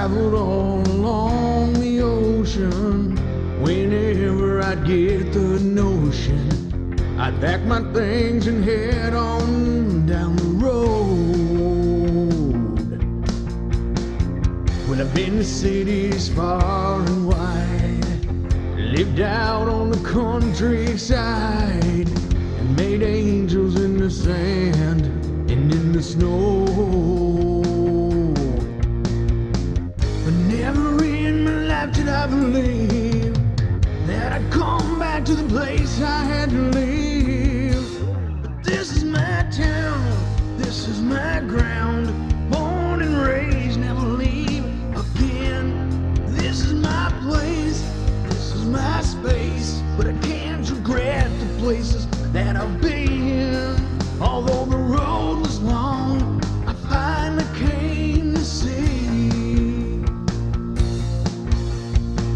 traveled all along the ocean. Whenever I'd get the notion, I'd pack my things and head on down the road. Well, I've been to cities far and wide, lived out on the countryside, and made angels in the sand and in the snow. But never in my life did I believe that I'd come back to the place I had to leave. But this is my town, this is my ground, born and raised, never leave again. This is my place, this is my space, but I can't regret the places that I've been. Although the road was long, I finally came to see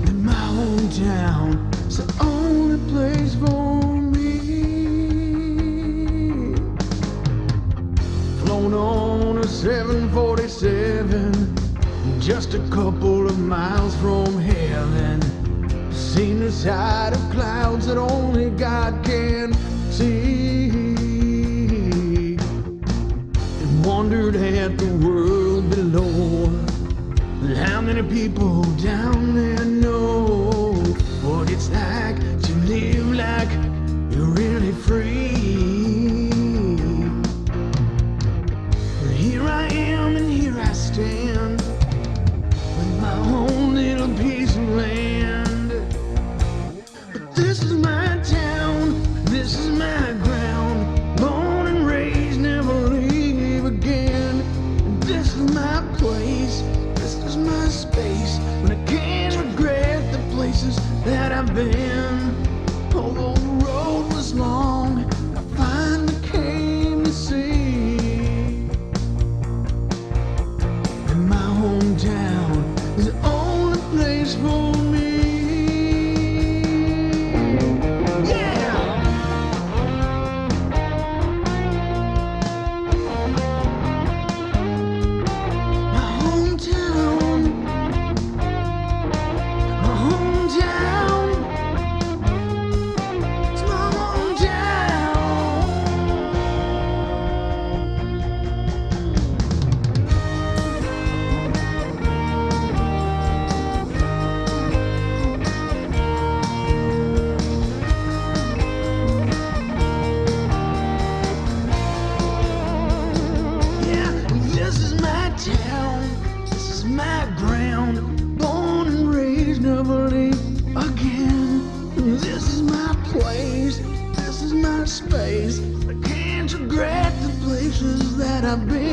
that my hometown is the only place for me. Flown on a 747, just a couple of miles from heaven. Seen the side of clouds that only God can see, and wondered at the world below. How many people down there know what it's like to live like you're really free? But here I am and here I stand with my own little piece of land. But this is my town, this is my ground, born and raised, never leave again. And this is my place, this is my space, but I can't regret the places that I've been. Although the road was long, I finally came to see that my hometown is the only place for me. Yeah! My hometown, my hometown, it's my hometown. Yeah, this is my town, this is my ground, born and raised, never leave again. This is my place, this is my space, I can't regret the places that I've been.